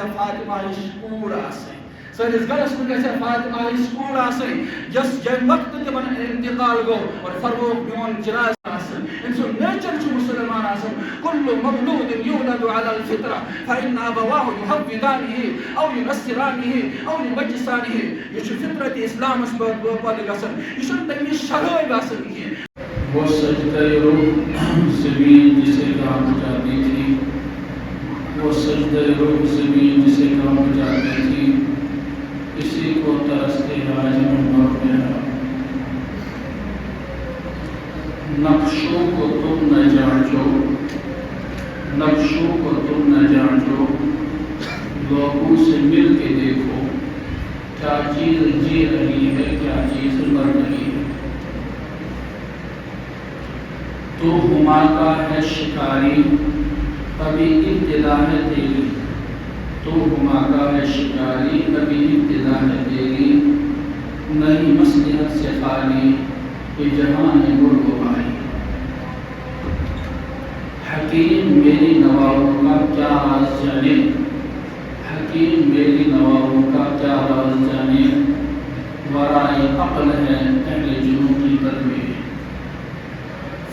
Fatima school آسے سٲنِس گَرَس منٛز گژھِ فاطمہ سکول آسٕنۍ یۄس ییٚمہِ وقتہٕ تِمن انتقال گوٚو اور فروغ میون جناز آسن أمۍ سُنٛد نیچر چھُ مُسلمان آسان كل مولود يولد على الفطرة فإن أبواه يهودانه أو ينصرانه أو يمجسانه یہ چھُ فطرت اسلامس پٲدٕ گژھان یہ چھُنہٕ تٔمِس شرٲبۍ آسان کینٛہہ وہ سجدہ روح زمین جسے کام جاتی تھی وہ سجدہ روح زمین جسے کام جاتی تھی اسی کو ترستے راج عمر میرا نقشوں کو تم نہ جانچو نقشوں کو تم نہ جانچو لوگوں سے مل کے دیکھو کیا چیز جی رہی ہے کیا چیز مر رہی ہے تو ہما کا ہے شکاری ابھی ابتدا ہے تیری تو ہما کا ہے شکاری ابھی ابتدا ہے تیری نئی مصلحت سے خالی کہ جہاں ہے گل گوائی حکیم میری نواؤں کا کیا راز جانے حکیم میری نواؤں کا کیا راز جانے ورائے عقل ہے اہل جنوں کی تدبیر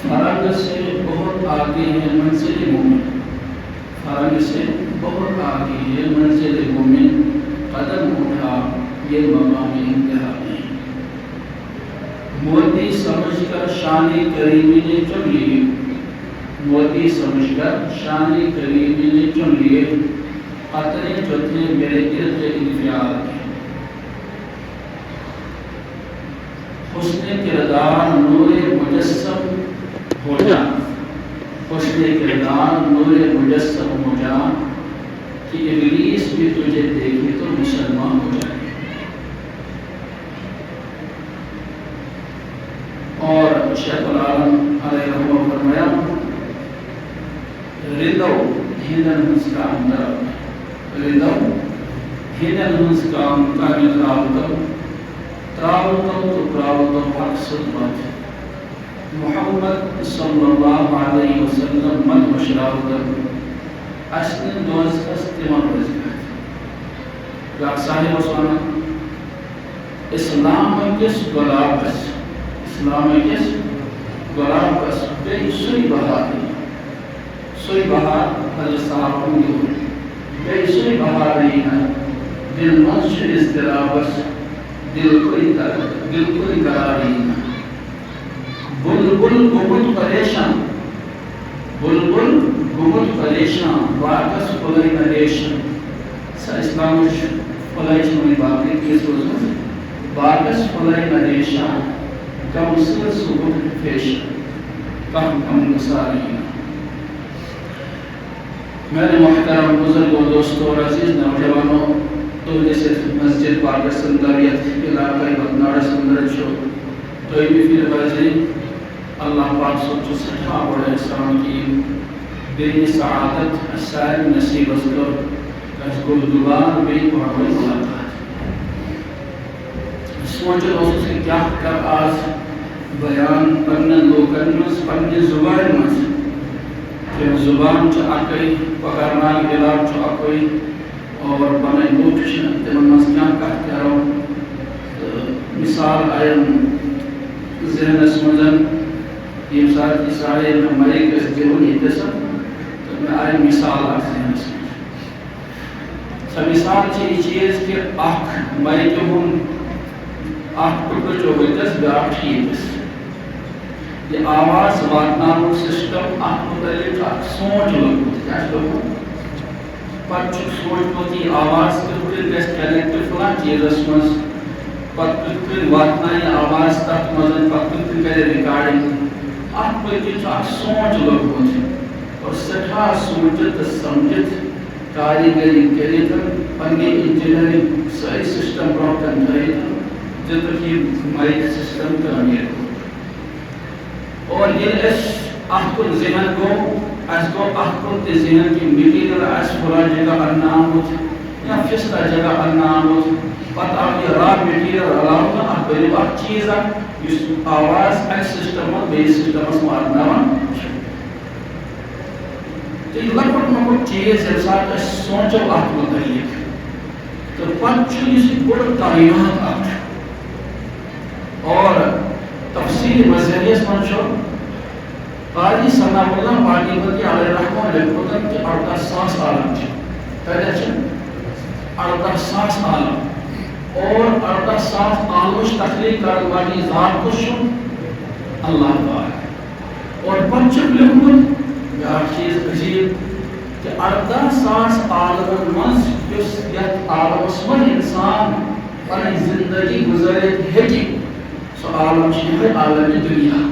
فرنگ سے بہت آگے ہے منزل مومن فرنگ سے بہت آگے ہے منزل مومن قدم اٹھا یہ مقام انتہا نہیں مودی سمجھ کر شان کریمی نے چن لیے مودی سمجھ کر شان کریمی نے چن لیے قطرے جو تھے میرے گرد انفیال کے حسن کردار نور مجسم ہو جا حسن کردار نور مجسم ہو جا کہ ابلیس بھی تجھے دیکھے تو مسلمان ہو جائے اور شیخ العالم علیہ رحمہ فرمایا ردو ہندن ہنس کا اندر ردو ہندن ہنس کا اندر تراؤتم تو پراؤتم حق صدبات محمد صلی اللہ علیہ وسلم مد مشراؤتم اسن دوز استمام رزقات یا صاحب وسلم اسلام کس گلاب اس اسلام کس گلاب اس بے سوئی بہار حضرت صاحب ہوئی بے سوئی بہار نہیں ہے دل منشر اضطرابس دل کوئی قرار نہیں ہے بلبل گمت پریشان بلبل گمت پریشان واقعس پلائی نریشان سا اسلامش پلائی چنوی باقی کس روزن واقعس پلائی نریشان کم سر سبت فیشن کم نسارین میرے محترم بزرگ و دوستوں اور عزیز نوجوانوں تو جیسے مسجد پاکر سندریت علاقائی بدناڑ سندر چھو تو بھی پھر بازی اللہ پاک سوچو سٹھا بڑے احسان کی بے سعادت سائر نصیب ازگر اس گل دوبار بے پڑھوئی ملاقات سوچو دوستوں سے کیا کر آج بیان پنن لوکن مز پنن زبان مز کہ زبان چا اکئی پکرنال علاق چا اکئی اور بنائی لوکشن تمن مز کیا کہتے رہو مثال آئین ذہن اسمزن یہ ساتھ اسرائیل میں مریک اس دیونی دسم تو میں آئین مثال آئین ذہن اسمزن سا مثال چیز چیز کہ اک مریک ہون اک پکر جو ہوئیتس بیاک ٹھیکس یہ آواز واتنامو سسٹم اک مدلیف اک سوچ لگو کیا لگو پر چک سوچ پوتی آواز کرتے گیس کینکٹر فلان چیز اسمز پتر واتنائی آواز تک مزن پتر کرے ریکارڈنگ اک مدلیف اک سوچ لگو اور سٹھا سوچت سمجھت کاریگری کریتن پنگی انجینئرنگ سائی سسٹم پروکن کریتن جب کہ مائک سسٹم تعمیر کو اور یہ اس احکم ذہن کو اس کو احکم تے ذہن کی میٹیریل اس پورا جگہ انام ہوت یا فستا جگہ انام ہوت پتہ یہ را میٹیریل علاوہ احکم ایک چیز ہے اس آواز ایک سسٹم اور بے سسٹم اس کو انام تو یہ لکٹ مکٹ چیز ہے ساتھ سوچو ات متعلق تو پتہ یہ بڑ کائنات اور تفسیر مذہبیس من قاضی ثنا اللہ پاکیزگی علیہ رحمہ لکھوتن کہ 18,000 عالم کیا 18,000 عالم اور 18,000 عالمش تخلیق کرنے والی ذات کو اللہ تعالی اور پنچم لکھوت بیاکھ چیز عجیب کہ 18,000 عالم منز یس یت عالمس من انسان پنن زندگی گزارت ہیکی سو عالم ہے عالم دنیا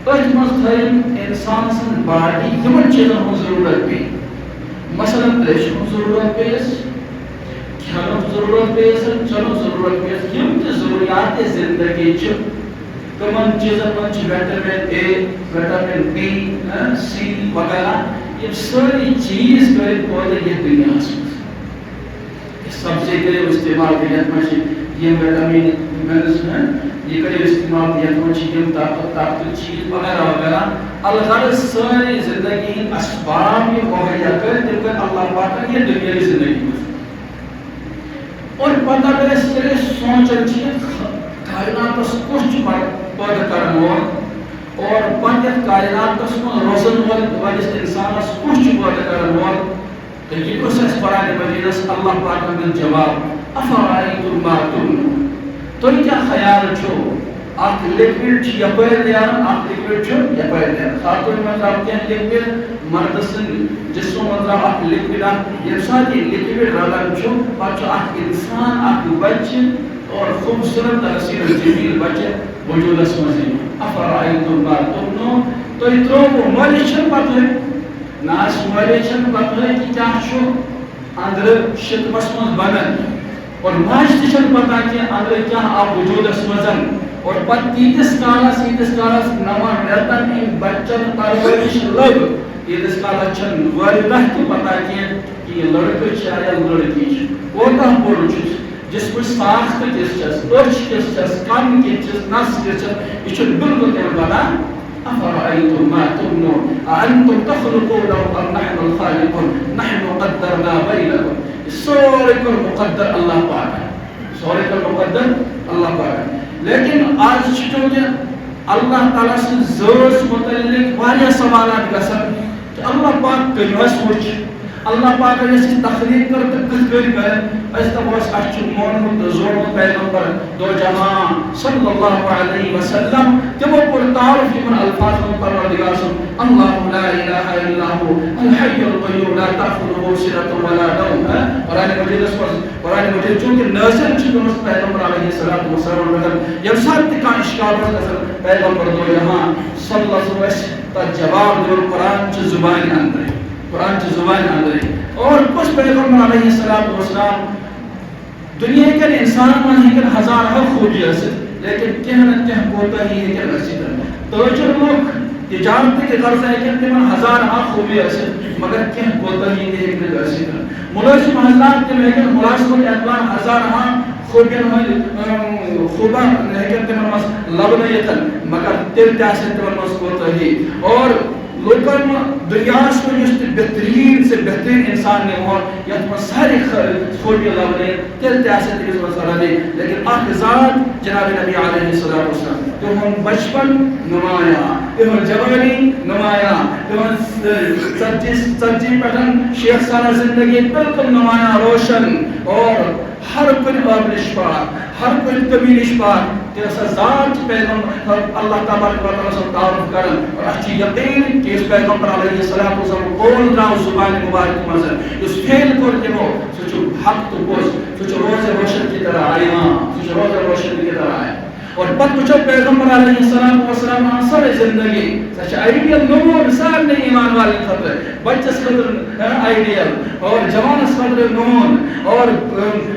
ات مز تھیم انسان سن باڈی تمن چیزن ہن ضرورت پی مثلا تریش ہن ضرورت پیس کھانک ضرورت پیس چلو ضرورت پیس یم تہ ضروریات زندگی چھ تمن چیزن من چھ vitamin A vitamin B C وغیرہ یہ ساری چیز کر پودے یہ دنیا میں سب سے کرے استعمال کرنے میں یہ وٹامن منرلز ہیں یہ کرے استعمال یہ میں طاقت چیز وغیرہ وغیرہ اللہ ساری زندگی اسباب یہ مہیا کر دے کر اللہ پاک یہ دنیا کی زندگی میں اور پتہ کرے سوچن چیز کائنات اس کچھ پیدا کرنے وول اور پنجت کائنات اس کو روزن وول والس انسان اس کچھ پیدا کرنے وول تو یہ پروسیس قرآن مجید اللہ پاک نے جواب افرائیتم ما تمنون تو کیا خیال چھو آپ لیکوڈ یپر نیران آپ لیکوڈ چھو یپر نیران خاتون مطلب کیا لیکوڈ مرد سن جسم مطلب آپ لیکوڈ یہ ساتھ یہ لیکوڈ رلان چھو پچھو آپ انسان آپ بچے اور خوبصورت حسین جمیل بچے وجود اسمزی افرائیتم ما تمنون تو اترو کو مولیشن پتہ ہے ناس مولیشن پتہ ہے کہ کیا چھو اندر شکمس مز بنن اور ماش تشن پتہ کہ اندر کیا آپ وجود اسمزن اور پت تیتس کالس نمان ریتن ان بچن پرورش لگ تیتس کالس چن والدہ تو پتہ کہ یہ لڑکہ چھا یا لڑکی چھ کوتاہ بوڑ چھس جس کو ساخت کس چس اچھ کس چس کن کس چس نس کس چس یہ چھن بالکل تم بنا افرائیتم ما تمنون اانتم تخلقونه ام نحن الخالقون نحن قدرنا بینکم سورے کو مقدر اللہ پاک ہے سورے کو مقدر اللہ پاک ہے لیکن آج چونکہ اللہ تعالیٰ سے ذات متعلق واریاہ سوالات گژھن کہ اللہ پاک کٔمِس وٕچھ اللہ پاک نے اس تخلیق کر کت کر اس تبوس اچھ مون زور پیغمبر دو جہاں صلی اللہ علیہ وسلم تمو پر تعارف من الفاظ پروردگار سن اللہ لا الہ الا هو الحی القیوم لا تاخذه سنة ولا نوم قرآن مجید چونکہ نازل چھ اس پیغمبر علیہ الصلوۃ والسلام مگر یہ سب کا اشکال ہے پیغمبر دو جہاں صلی اللہ علیہ وسلم تا جواب دو قرآن چ زبان اندر قرآن کی زبان اندر اور کچھ پیغمبر علیہ السلام دنیا کے انسان من ہے کہ ہزار خوبی ہے لیکن کہنا کہہ کوتا ہی ہے کہ رسید توجہ لوگ تجارت کے غرض ہے کہ من ہزار خوبی ہے مگر کہہ کوتا ہی ہے کہ رسید ملازم حضرات کے میں کہ ملازموں کے اعتبار ہزار خوبا نہیں کہ من لب نہیں تھا مگر تل تاسن من کوتا ہی اور لوکن دنیا کو جس بہترین سے بہترین انسان نے ہو یا تم سارے خوبی اللہ نے تل تاسن کے مسئلہ نے لیکن آخر ذات جناب نبی علیہ السلام تو ہم بچپن نمایاں تو ہم جوانی نمایاں تو ہم سچی پٹن شیخ سالہ زندگی بالکل نمایاں روشن اور ہر کوئی قابل اشفاق ہر کوئی قبیل اشفاق کہ اس ذات پیغمبر اللہ تبارک و تعالی سے تعارف کرن اور اچھی یقین کہ اس پیغمبر علیہ الصلوۃ والسلام قول راو زبان مبارک مزن اس فعل کو کہ وہ سچ حق تو پوس سچ روز روشن کی طرح آیا سچ روز روشن کی طرح آیا اور پت کچھ پیغمبر علیہ السلام والسلام سر زندگی سچ آئیڈیل نمون سار نے ایمان والی خطر بچس خطر آئیڈیل اور جوانس خطر نمون اور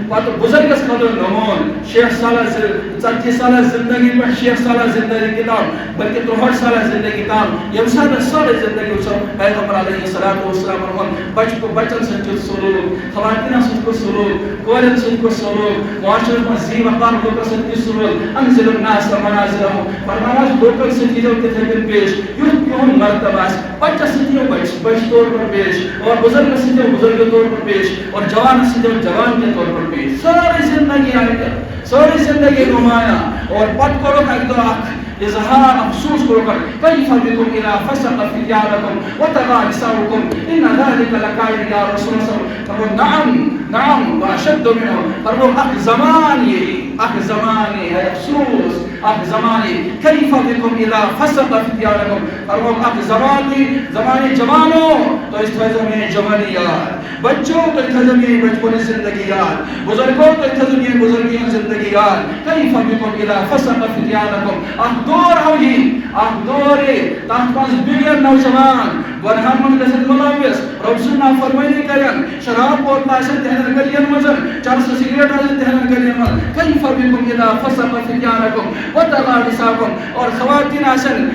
پت بزرگس خطر نمون شیخ سالہ 40 سالہ زندگی پر شیخ سالہ زندگی کتاب بلکہ 63 سالہ زندگی کتاب یہ سارے سارے زندگی سب پیغمبر علیہ السلام والسلام بچن سے سلوک خواتین سے سلوک کورن سے سلوک معاشرے میں زی وقار لوگوں سے سلوک انزل الناس منازلهم فرمایا لوکل سٹیوں کے تھے پیش یوں مرتبہ بچہ سٹیوں بچ طور پر پیش اور بزرگ سٹیوں بزرگ طور پر پیش اور جوان سٹیوں جوان کے طور پر پیش ساری زندگی آئے ساری زندگی نمایا اور پت کرو ایک دو اظہار افسوس کرو کر کیف بکم اذا فسق فتيانكم وطغى نساؤكم ان ذلك لكائن يا رسول الله فرمو نعم واشد منه فرمو اخ زمانی ہے افسوس اخ زمانی کیف بکم اذا فسق فتيانكم فرمو اخ زمانی جوانوں تو اس میں جوانیات بچوں تو تجربے بچپن زندگیات بزرگوں تو تجربے بزرگی زندگیات کیف بکم اذا فسق فتيانكم دور تحت پانچ بلین نوجوان گناہن من گژھن ملوث رب سُنٛد نافرمٲنی کرن شراب اور آسن تہنٛدٮ۪ن گلیَن منٛز چرس سگریٹ آسن تہنٛدٮ۪ن گلیَن منٛز کیف بکم اذا فسق فتيانكم وطغى نساؤكم اور خواتین آسن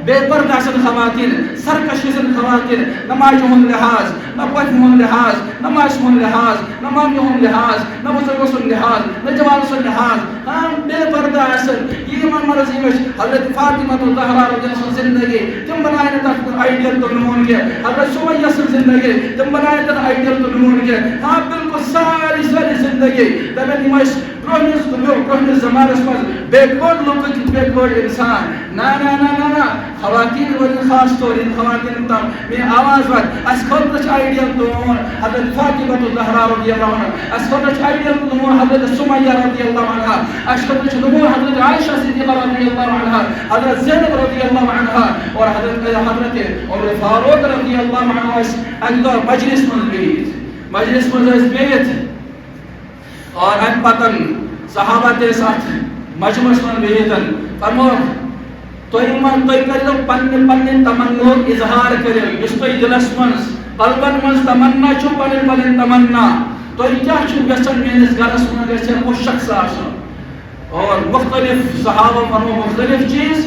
بے پردہ آسن خواتین سرکش آسن خواتین نہ ماجہِ ہُنٛد لحاظ نہ پۄفہِ ہُنٛد لحاظ نہ ماسہِ ہُنٛد لحاظ نہ مامہِ ہُنٛد لحاظ نہ بزرگو سُنٛد لحاظ نہ جوان سُنٛد لحاظ بے پردہ آسن یِمن مرضی وچ حضرت فاطمہ الزہرا رضی اللہ عنہا زندگی تم بنائے تک آئیڈیل تو نمون کے حضرت سمیہ سے زندگی تم بنائے تک آئیڈیل تو نمون کے ہاں بالکل ساری زندگی تمہیں نمائش پرہنس زمانس مز بیکورڈ لوگ بیکورڈ انسان نا خواتین وجہ خاص طور ان خواتین تم میں آواز وقت اس خطرچ آئیڈیل تو نمون حضرت فاطمہ الزہرا رضی اللہ عنہ اس خطرچ آئیڈیل تو نمون حضرت سمیہ رضی اللہ عنہ اس خطرچ نمون حضرت عائشہ صدیقہ رضی اللہ عنہ حضرت زینب رضی اللہ عنہ اور حضرت عمر فاروق رضی اللہ عنہ اندر مجلس من بیت اور ان پتن صحابہ کے ساتھ مجلس من بیتن فرمو توئی کرو پنہ تمنا اظہار کرو اس توئی دلس من قلبن من تمنا چھو پن تمنا توئی کیا چھو گژھن میٲنِس گرس من گژھِ کُس شخص آسُن اور مختلف صحابہ فرمو مختلف چیز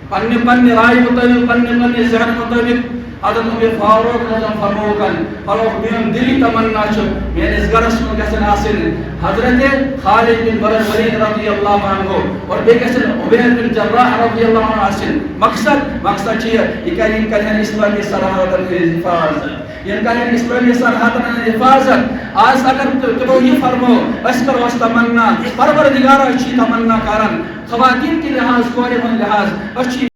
پنہ رائے مطابق پنہ ذہن مطابق حضرت عمر فاروق رضی فرموکن میون دلی تمنا چھ میٲنِس گرس من گژھن آسٕنۍ حضرت خالد بن ولید رضی اللہ عنہ اور بیٚیہِ گژھن عبید بن جراح رضی اللہ عنہ آسٕنۍ مقصد چھُ یہِ کرن اسلامی سرحدن ہٕنٛز حفاظت یہ کرن اسلامی سرحدن ہٕنٛز حفاظت آج اگر تمو یہ فرمو أسۍ کرو اس تمنا پروردگارا چھ تمنا کران خواتین کے لحاظ کورِ ہُنٛد لحاظ أسۍ چھِ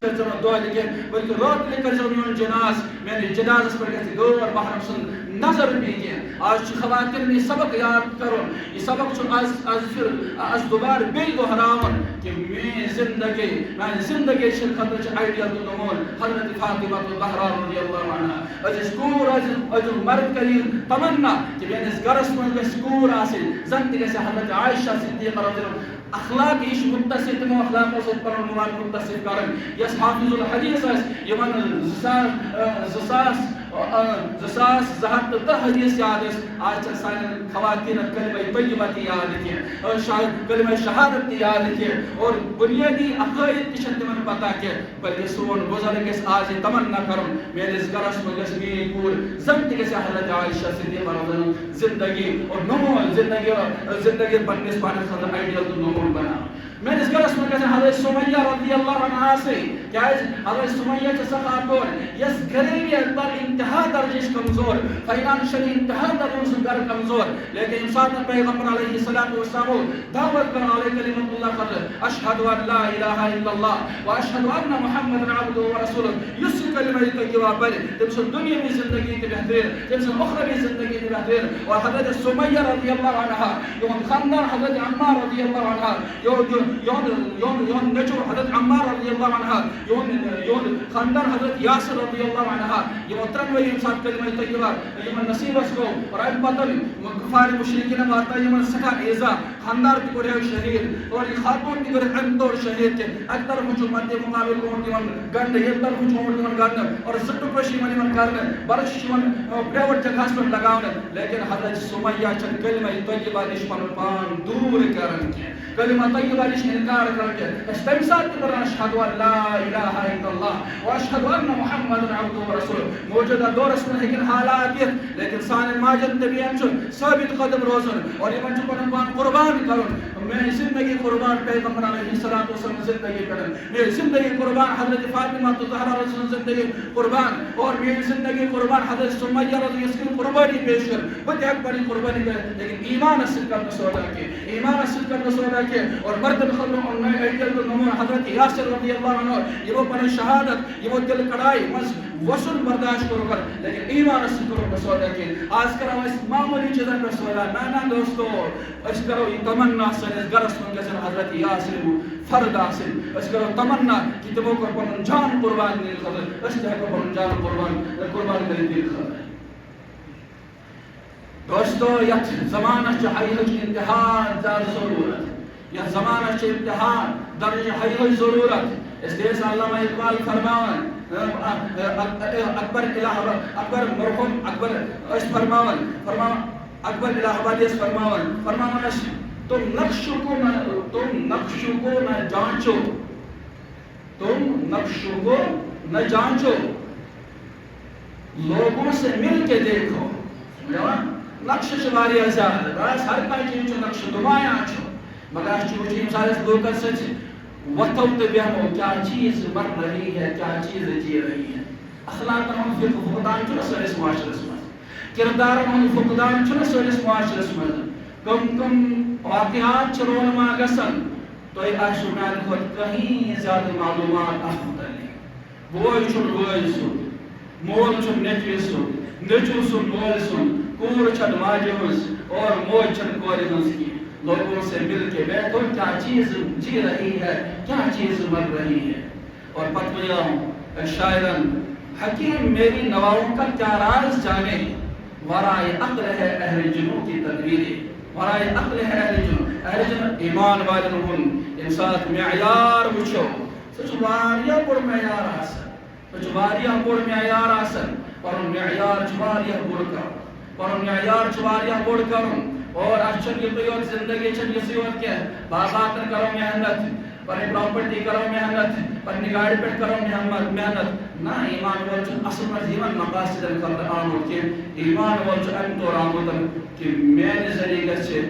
دعا لکھن بلکہ رات لے کر میون جناز میرے جنازس پر گژھِ غٲر محرم سُنٛد نظر پیٚیہِ کینٛہہ آج چھِ خواتین یہ سبق یاد کرُن یہ سبق چھُ آز دوبارٕ بیٚیہِ دۄہراوُن کہ میٛانہِ زندگی چھِ خٲطرٕ چھِ آئیڈیل تو نمون حضرت فاطمہ الزہرا رضی اللہ عنہ أزِچ کوٗر أزیُک مرد کٔرِو تمنا کہ میٛٲنِس گرس منٛز گژھِ کوٗر آسٕنۍ زن تہِ گژھِ حضرت عائشہ صدیقہ رضی اللہ عنہ اخلاق یہ متصف تمو اخلاقوں سے پنن مواد متصف کرن یس حافظ الحدیث یمن زہت حدیث یاد آج سان خواتین کلمہ طیبہ یاد کی کلمہ شہادت یاد کی اور بنیادی عقائد کی تمن پتہ کہ بلکہ سون بزرگ گژھِ آج تمنا کرن میٲنِس گرس منٛز گژھِ میٲنۍ کوٗر زن تہِ گژھِ حضرت عائشہ صدیقہ رضی اللہ عنہ زندگی اور نمون زندگی پننس پانس خٲطرٕ آئیڈیل تو نمون بنا میٲنِس گرس منٛز گژھن حضرت سمیہ رضی اللہ عنہ آسٕنۍ کیٛازِ حضرت سمیہ چھِ سۄ خاتوٗن یۄس غریبیت بر انتہا درجٕچ کمزور فاینانشلی انتہا درجہ سُنٛد گرٕ کمزور لیکن ییٚمہِ ساتہٕ پیغمبر علیہ الصلوۃ والسلام دعوت کرن علیہ کلمۃ اللہ خٲطرٕ اشہد ان لا الہ الا اللہ واشہد ان محمدا عبدہ ورسولہ یُس یہِ کلمہ طیبہ پرِ تٔمۍ سُنٛد دُنیاوی زندگی تہِ بہتریٖن تٔمۍ سُنٛد اُخروی زندگی تہِ بہتریٖن اور حضرت سمیہ رضی اللہ عنہ یِہُنٛد خاندان حضرت عمار رضی اللہ عنہ یہن نچو حضرت عمار رضی اللہ عنہ یہن خاندان حضرت یاسر رضی اللہ عنہ یہ ترنوے ساتھ کلمہ طیبہ یمن نصیبس گو اور ام پتن کفار مشرکین واتا یمن سٹھا ایزا خاندار تہ کور شہید اور یہ خاتون تہ کور ام طور شہید کہ اک طرف جو مدے مقابل کو یمن گند یہ طرف جو یمن گند اور زٹ پشی یمن کرن برش یمن پرائیویٹ جگہس پر لگاون لیکن حضرت سمیہ چن کلمہ طیبہ نش پن پان دور کرن کلمہ طیبہ نش انکار کرن کہ تم ساتھ کرنا اشہد ان لا الہ الا اللہ واشہد ان محمد عبدہ ورسولہ موجودہ دورس میں لیکن حالات لیکن سان ماجن نبیان ثابت قدم روزن اور یمن پنن پان قربان کرن میں زندگی قربان پیغمبر علیہ الصلوۃ والسلام زندگی کرن میں زندگی قربان حضرت فاطمہ طہرہ رسول زندگی قربان اور میں زندگی قربان حضرت سمیہ رضی اللہ عنہ قربانی پیش کر بت ایک بڑی قربانی کر لیکن ایمان اصل کرنا سودا کے ایمان اصل کرنا سودا کے اور مرد خلو اور میں ایجل نمون حضرت یاسر رضی اللہ عنہ یہ وہ پن شہادت یہ وہ دل کڑائی مس وصل برداشت کرو کر لیکن ایمان اصل کرو سودا کے آج کرو اس معمولی چیزن پر سودا نا دوستو اس کرو یہ تمنا سنس گرس من گسن حضرت یاسر فرد حاصل اس کرو تمنا کہ تمو کو پن جان قربان دل خاطر اس تے کو پن جان قربان دل دل خاطر دوستو یہ زمانہ چاہیے کہ امتحان زیادہ ضرورت یہ زمانہ چاہیے امتحان درجہ حیل ضرورت اس لیے علامہ اقبال فرماون اکبر الہ اکبر مرحوم اکبر اس فرماون اکبر الہ آبادی اس فرماون تم نقش کو نہ جانچو تم نقش کو نہ جانچو لوگوں سے مل کے دیکھو نقش شماری زیادہ بس ہر کانٛہہ چیٖز چھُ نقشہٕ نُمایاں چھُ مگر اَسہِ چھُ وٕچھُن ییٚمہِ ساتہٕ أسۍ لوٗکن سۭتۍ وۄتھو تہٕ بیٚہمو کیٛاہ چیٖز مر رہی ہے کیٛاہ چیٖز جی رہی ہے اخلاقن ہُنٛد فقدان چھُنہ سٲنِس معاشرس منٛز کِردارن ہُنٛد فقدان چھُنہ سٲنِس معاشرس منٛز کم واقعات چھِ رونما گژھان تۄہہِ آسِوٕ میٛانہِ کھۄتہٕ کہیں زیادٕ معلوٗمات اَتھ مُتعلق بوے چھُنہٕ بٲے سُنٛد مول چھُنہٕ نیٚچوِ سُنٛد نیٚچوٗ سُنٛد مولہِ سُنٛد کوٗر چھنہٕ ماجہِ ہٕنٛز اور موج چھنہٕ کورِ ہٕنٛز کینٛہہ لوگوں سے مل کے بیٹھو کیا چیز جی رہی ہے کیا چیز مر رہی ہے اور پتہ شاعرن حکیم میری نواؤں کا کیا راز جانے ورائے عقل ہے اہل جنوں کی تدبیریں ورائے عقل ہے اہل جنوں ایمان والن ہن انسان معیار وچھو سچ واریاہ بڑ معیار آسن سچ واریاہ بڑ معیار آسن پنن معیار چھ واریاہ بڑ کرن پنن معیار چھ واریاہ بڑ کرن اور اچھن یہ تو زندگی چھن یہ سیوت کیا باغاتن کرو محنت پنی پراپرٹی کرو محنت پنی گاڑی پہ کرو محنت نا ایمان وول چھن اصل مز یمن مقاصدن خاطر آمد کہ ایمان وول چھ ام طور آمد کہ میانہ ذریعہ گژھِ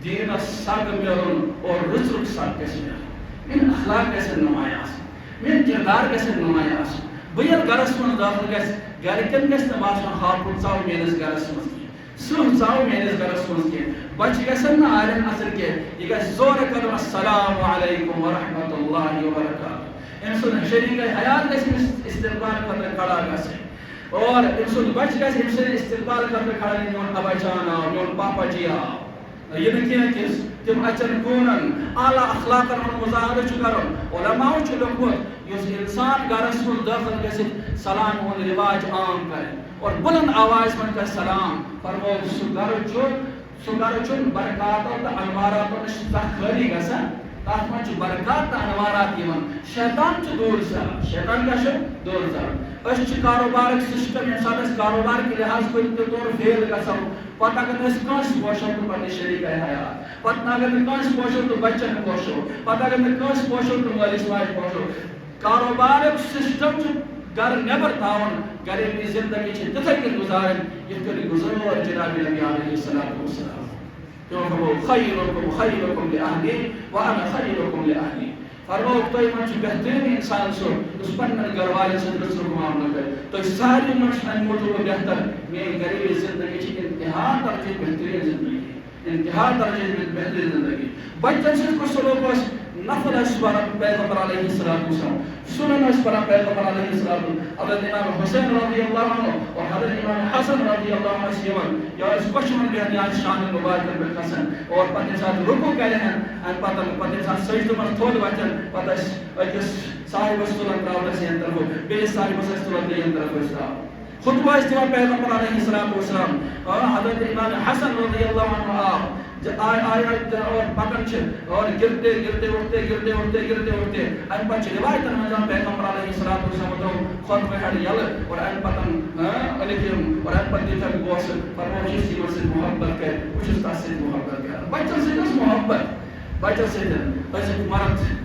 دینس سگ میلن اور رٕژ رُت سگ گژھِ میلن میٲنۍ اخلاق گژھن نمایاں آسٕنۍ میٲنۍ کردار گژھن نمایاں آسٕنۍ بہٕ ییٚلہِ گرس منٛز دٲخل گژھِ گرِکٮ۪ن گژھِ نہٕ باسُن ہاپُت ژاو میٲنِس گرس منٛز سُہ ژاو میٲنِس گرس منٛز کینٛہہ بچہِ گژھن نہٕ عالم اثر کینٛہہ یہِ گژھِ زورٕ کَرُن السلام علیکم ورحمۃ اللہ وبرکاتہ أمۍ سُنٛد شریٖک حیات گژھِ أمِس استقبال خٲطرٕ کھڑا گژھٕنۍ اور أمۍ سُنٛد بچہِ گژھِ أمۍ سٕنٛدِ استقبال خٲطرٕ کھڑا میون ابا جان آو میون پاپا جی آو یہِ نہٕ کینٛہہ کہِ تِم اچن کوٗنن اعلیٰ اخلاقن ہُنٛد مظاہرٕ چھُ کرُن علماہو چھُ لیوٚکھمُت یُس اِنسان گرس منٛز دٲخل گژھِتھ سلام ہُنٛد رِواج عام کرِ اور بلند آواز من کر سلام فرمو سُہ گرٕ چھُنہٕ برکاتو تہٕ انواراتو نِش خٲلی گژھان تتھ منٛز چھُ برکات تہٕ انوارات یِوان شیطان چھُ دوٗر ژَلان شیطان کیٛاہ چھُ دوٗر ژَلان أسۍ چھِ کاروبارٕکۍ سسٹم ییٚمہِ ساتہٕ أسۍ کاروبار کہِ لحاظ کُنہِ تہِ طور فیل گژھو پتہٕ اگر أسۍ کٲنٛسہِ پوشو تہٕ پننہِ شریٖکے حیات پتہٕ اگر نہٕ کٲنٛسہِ پوشو تہٕ بچن پوشو پتہٕ اگر نہٕ کٲنٛسہِ پوشو تہٕ مٲلِس ماجہِ پوشو کاروبارُک سسٹم چھُ گر نبر تھاون گریبی زندگی چھِ تِتھے کٔنۍ گُزارٕنۍ یِتھ کٔنۍ گُزٲر جناب نبی علیہ الصلوۃ والسلام تِمو فرموو خیرکم خیرکم لأہلی وأنا خیرکم لأہلی فرمووُکھ تۄہہِ منٛز چھُ بہتریٖن اِنسان سُہ یُس پننٮ۪ن گرٕ والٮ۪ن سۭتۍ رٕژ معاملہٕ کرِ تۄہہِ سارنٕے منٛز چھُ اَمہِ موٗجوٗب بہتر میٲنۍ غریبی زندگی چھِ انتہا درجٕچ بہتریٖن زندگی انتہا درجٕچ بہتریٖن زندگی بچن سۭتۍ کُس سلوک اوس نفل ٲسۍ پران پیغمبر علیہ الصلوۃ والسلام سنن ٲسۍ پران پیغمبر علیہ الصلوۃ والسلام حضرت امام حسین رضی اللہ عنہ اور حضرت امام حسن رضی اللہ عنہ ٲسۍ یِوان یا ٲسۍ پٔچھمن بیٚہن یا ٲسۍ شانن مبارکن پٮ۪ٹھ کھسان اور پتہٕ ییٚمہِ ساتہٕ رُکوٗ کرِہن امہِ پتہٕ ییٚمہِ ساتہٕ سجدٕ منٛز تھوٚد وۄتھن پتہٕ ٲسۍ أکِس صاحبس تُلان تراوان ٲسۍ ییٚمہِ طرفہٕ بیٚیِس صاحبس ٲسۍ تُلان بیٚیہِ ییٚمہِ طرفہٕ ٲسۍ تراوان خطبہ ٲسۍ دِوان پیغمبر علیہ الصلوۃ والسلام حضرت امام حسن رضی اللہ عنہ آو آئے اور پکن چھِ اور گرتے گرتے اٹھتے امہِ پتہٕ چھِ روایتن منٛز پیغمبر علیہ الصلوۃ والسلام دوٚپ خطبہ ہٮ۪ڈ یلہٕ اور امہِ پتہٕ لیکھِم اور امہِ پتہٕ دِتھکھ بوسہٕ فرمووُکھ یُس یِمن سۭتۍ محبت کرِ بہٕ چھُس تتھ سۭتۍ محبت کران بچن سۭتۍ ٲس محبت بچن سۭتۍ ٲسِکھ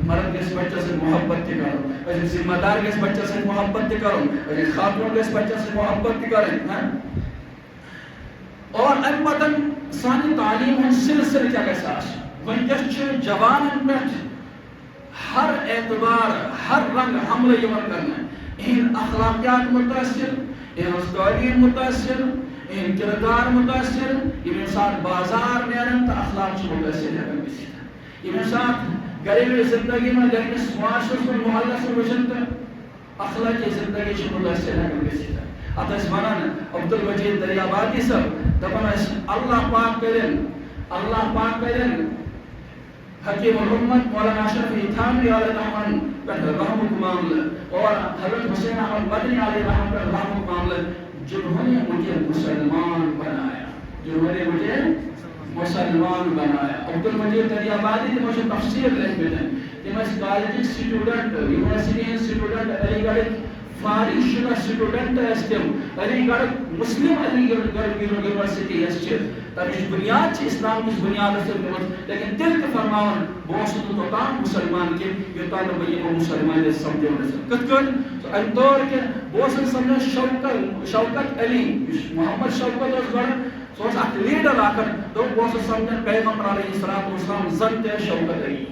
مرد گژھِ بچس سۭتۍ محبت تہِ کرُن أزیُک ذمہ دار گژھِ بچس سۭتۍ محبت تہِ کرُن أزیُک خاتوٗن گژھِ بچس سۭتۍ محبت تہِ کرٕنۍ اور ام پتن سانی تعلیم ہن سلسلہ کیا گژھِ آسُن ونکس جوانن پہ ہر اعتبار ہر رنگ حملہ یوان کرنا ان اخلاقیات متاثر ان تعلیم متاثر ان کردار متاثر ان ساتھ بازار نیرن تو اخلاق متاثر ہے ان ساتھ گھریلو زندگی میں گھرکس معاشرس میں محلس میں وچن تو اخلاقی زندگی متاثر ہے اتس ونان عبدالمجید دریابادی صاحب دپان اللہ پاک کرن حکیم الامت مولانا اشرف تھانوی علیہ رحمان پر رحمت معاملہ اور حضرت حسین احمد مدنی علیہ رحمان پر رحمت معاملہ جنہوں نے مجھے مسلمان بنایا عبدالمجید دریابادی نے مجھے تفسیر لکھ دیں کہ میں کالج سٹوڈنٹ یونیورسٹی سٹوڈنٹ علی گڑھ فارغ شدہ سٹوڈنٹ استم علی گڑھ مسلم علی گڑھ یونیورسٹی تمہیں بنیاد اسلام کس بنیاد سے لیکن دل کے فرمان بہت توتان مسلمان کے یوتان بہ مسلمان سمجھو کت کن ام طور کے بہت سمجھو شوکت علی محمد شوکت اس گڑھ سو اخ لیڈر آکر تو بہت سمجھن پیغمبر علیہ السلام زن تے شوکت علی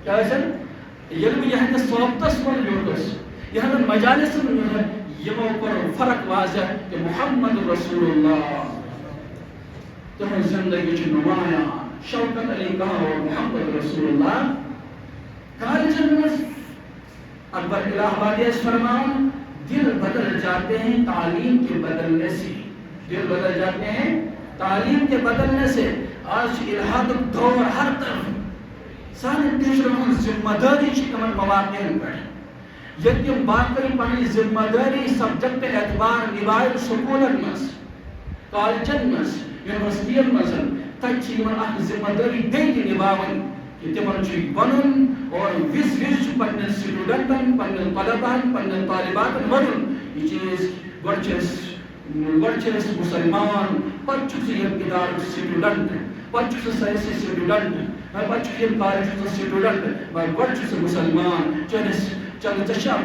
کیا ہے یل یہ صحبتس من بیوٹس یہ مجالس یمو پر فرق واضح کہ محمد رسول اللہ تمہیں زندگی چھ نمایاں شوکت علی کہا اور محمد رسول اللہ کالجن میں اکبر الہ آبادی اس فرمان دل بدل جاتے ہیں تعلیم کے بدلنے سے دل بدل جاتے ہیں تعلیم کے بدلنے سے آج الہاد دور ہر طرف سارے ٹیچروں ذمہ داری چھ تمن مواقع پر یتیم باقی پنی ذمہ داری سبجیکٹ اعتبار نبائے سکولن مس کالجن مس یونیورسٹین مزن تک اخ ذمہ داری دیں نباون کہ تمن ون اور وز پنن سٹوڈنٹن پنن طلبان پنن طالبات ون یہ چیز گوچس مسلمان پچھس ادار سٹوڈنٹ پچھس سائنسی سٹوڈنٹ پچھس کالج سٹوڈنٹ گوچس مسلمان چلس چل چشا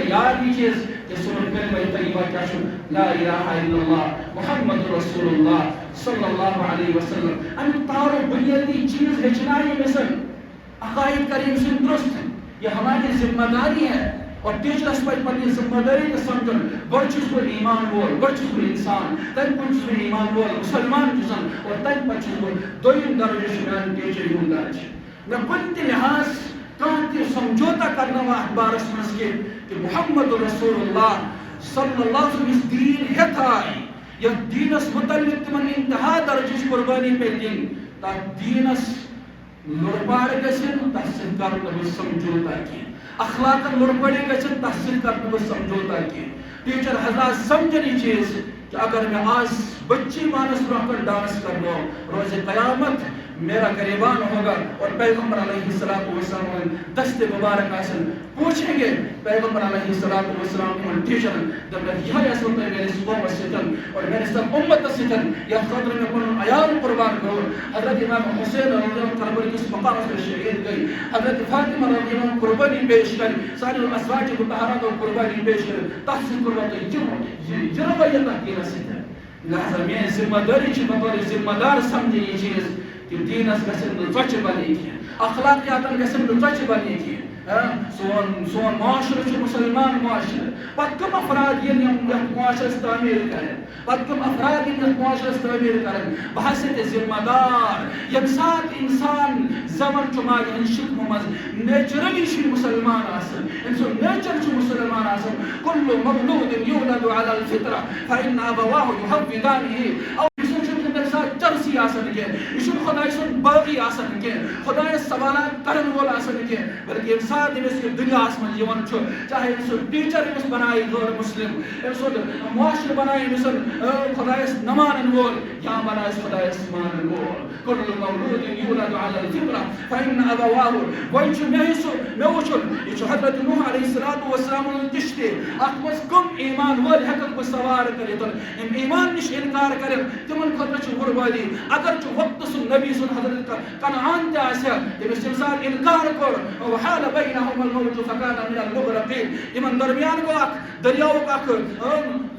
یاد یہ چیز کہ سن کلمہ طیبہ کیا چھو لا الہ الا اللہ محمد رسول اللہ صلی اللہ علیہ وسلم ان تارو بنیادی چیز ہچنائی مثل عقائد کریم سے درست یہ ہماری ذمہ داری ہے اور ٹیچرس پر اپنی ذمہ داری کا سمجھن گوچس پر ایمان وول گوچس پر انسان تن پنچس پر ایمان وول مسلمان جسن اور تن پنچس پر دویم درجہ شمیان ٹیچر ہوں درج میں کنت لحاظ کانتی سمجھوتا کرنا وا اخبار اسمس کے کہ محمد رسول اللہ صلی اللہ علیہ وسلم اس دین ہے تھا یہ دین اس متعلق تمن انتہا درجہ قربانی پہ دین تا دین اس لڑپاڑ گسن تحصیل کرنا سمجھوتا کی اخلاق لڑپڑے گسن تحصیل کرنا سمجھوتا کی ٹیچر حضرات سمجھنی چیز کہ اگر میں آج بچی مانس رہ کر ڈانس کر لوں روز قیامت میرا گریبان ہوگا اور پیغمبر علیہ السلام دست مبارک آسن پوچھیں گے پیغمبر علیہ السلام کو ٹیچر جب یہ ایسا ہوتا ہے میرے قوم ستن اور میرے سب امت ستن یا خاطر میں اپنا عیال قربان کرو حضرت امام حسین رضی اللہ عنہ کربلا کس مقام سے شہید گئی حضرت فاطمہ رضی اللہ عنہ قربانی پیش کر ساری ازواج مطہرات کو قربانی پیش کر تحسین قربانی یہ روایت کی رسید ہے لہذا میں ذمہ داری چھ بطور ذمہ دار سمجھے یہ چیز کہ دین اس گسن ژچ بنی کی اخلاقیات گسن ژچ بنی کی سون معاشرہ چھ مسلمان معاشرہ پتہ کم افراد یہ معاشرہ تعمیر کریں پتہ کم افراد یہ معاشرہ تعمیر کریں بحثیت ذمہ دار یم ساتھ انسان زمن چماج ان شکم مز نیچرلی چھ مسلمان آسن انسان نیچر چھ مسلمان آسن کل مولود یولد علی الفطرہ فإن ابواه یحودانه او چرسی آسن کے یہ خدای سن باقی آسن کے خدای سوالات کرن وول آسن کے بلکہ انسان اس دنیا آسمان یوان چھو چاہے اس ٹیچر اس بنائی غیر مسلم اس معاشر بنائی مثل خدای نمانن وول یا بنائی خدای مانن وول کل مولود یولد علی الفطرہ فإن ابواه وانچ میوچن یہ حضرت نوح علیہ السلام تشتے اخمس کم ایمان وول حقق بسوار کرتن ایمان نش انکار کرن تمن خطر قربانی اگر چھ وقت سن نبی سن حضرت کنعان تے آسیا تمس انسان انکار کر وحال بینہم الموج فکان من المغرقین امن درمیان کو اک دریاو کا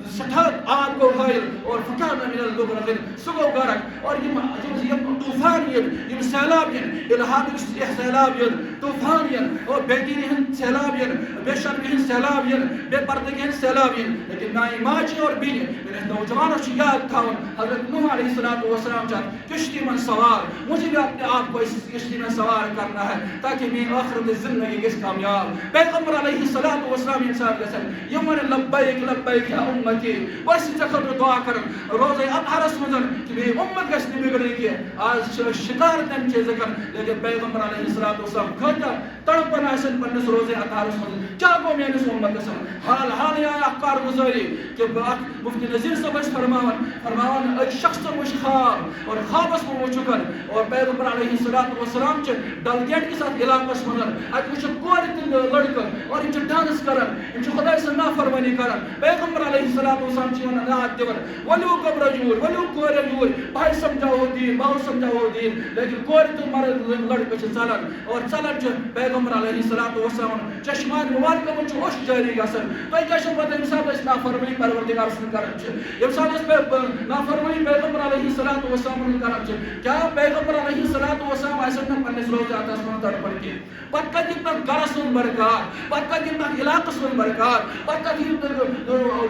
سٹھاد آب گو حائل اور فتحنا من المغرقین سہ گو غرق اور یم طوفان یم سیلاب الہاد سیلاب طوفان اور بے دینی ہند سیلاب بے شرمی ہند سیلاب بے پردگی ہند سیلاب لیکن نائی ماجی اور بینی نوجوانوں سے یاد تھاون حضرت نوح علیہ السلام چاہت کشتی من سوار مجھے بھی اپنے آپ کو اس کشتی میں سوار کرنا ہے تاکہ میری آخرت زندگی کس کامیاب پیغمبر علیہ السلام انسان گسن یمن لبیک لبیک یا امتی بس چکر دعا کرن روز اطہرس مزن کہ میری امت گس نہیں بگڑی کی آج شکار تم چیز کر لیکن پیغمبر علیہ السلام کھتا تڑپن آسن پنس روز اطہرس مزن کیا کو میانس امت گسن حال یا احکار گزاری کہ مفتی نذیر صاحب اس فرماون ایک شخص مش خواب اور خوابس میں وہ چکن اور پیغمبر علیہ السلام چھ ڈلگیٹ کے ساتھ علاقہ مندر اج وہ کور لڑکہ اور یہ ڈانس کرن یہ خدا سے نافرمانی کرن پیغمبر علیہ السلام چھ نات دیون ولو قبر جور ولو کور جور بھائی سمجھاو دین باو سمجھاو دین لیکن کور تو مرد لڑکہ چھ چلن اور چلن چھ پیغمبر علیہ السلام چشمان مبارک میں چھ اوش جاری گسن تو کیا چھ پتہ انسان اس نافرمانی پروردگار سے کرن چھ انسان اس پہ نافرمانی پیغمبر علیہ السلام کرن چھ کیا پیغمبر علیہ السلام ایسا نہ پنس روز آتا اس تڑ پڑ کے پتہ جتنا گرسن برکار پتہ جتنا علاقہ سن برکار پتہ جتنا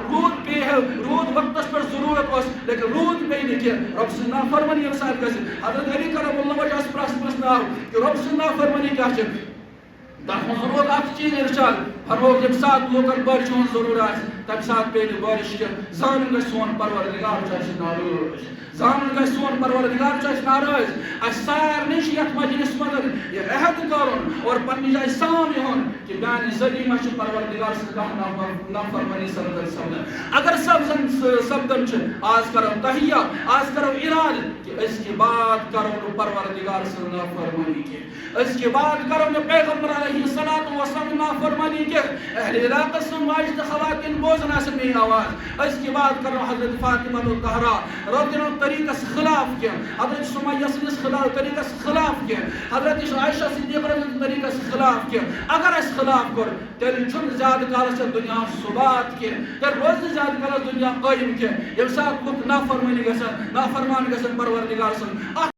رود پہ ہے رود وقت پر ضرورت اس لیکن رود پہ نہیں کہ رب سے نافرمانی انسان کیسے حضرت علی کرم اللہ وجہ اس پرسناو کہ رب سے نافرمانی کیا چھ تک ضرورت اخ چیز ارشاد فرمو جب ساتھ لوکن بارش ہون ضرورت تب ساتھ پہ بارش کے زان گژھِ سون پروردگار چھ ناراض زان گژھِ سون پروردگار چھ ناراض اس سارنی چھ یتھ مجلس مگر یہ عہد کرن اور پننی جائے سام یہن کہ میانہ ذریعہ مہ چھ پروردگار سے نافرمانی سپدن اگر سپدن چھ آز کرو تہیہ آز کرو اراد کہ اس کے بعد کرو پروردگار سے نافرمانی کے اس کے بعد کرو پیغمبر علیہ السلام نافرمانی کے اہل علاقہ سے ماجد خواتین بوزنا سے میری آواز اس کے بعد کرو حضرت فاطمہ الطہرا رضی اللہ طریقہ سے خلاف کیا حضرت سمیہ سے خلاف طریقہ سے خلاف کیا حضرت عائشہ صدیقہ رضی اللہ طریقہ سے خلاف کیا اگر اس خلاف کر تیل چھن زیادہ کال سے دنیا ثبات کے تیل روز زیادہ کال دنیا قائم کے یہ ساتھ نافرمانی گسن نافرمان گسن پروردگار سن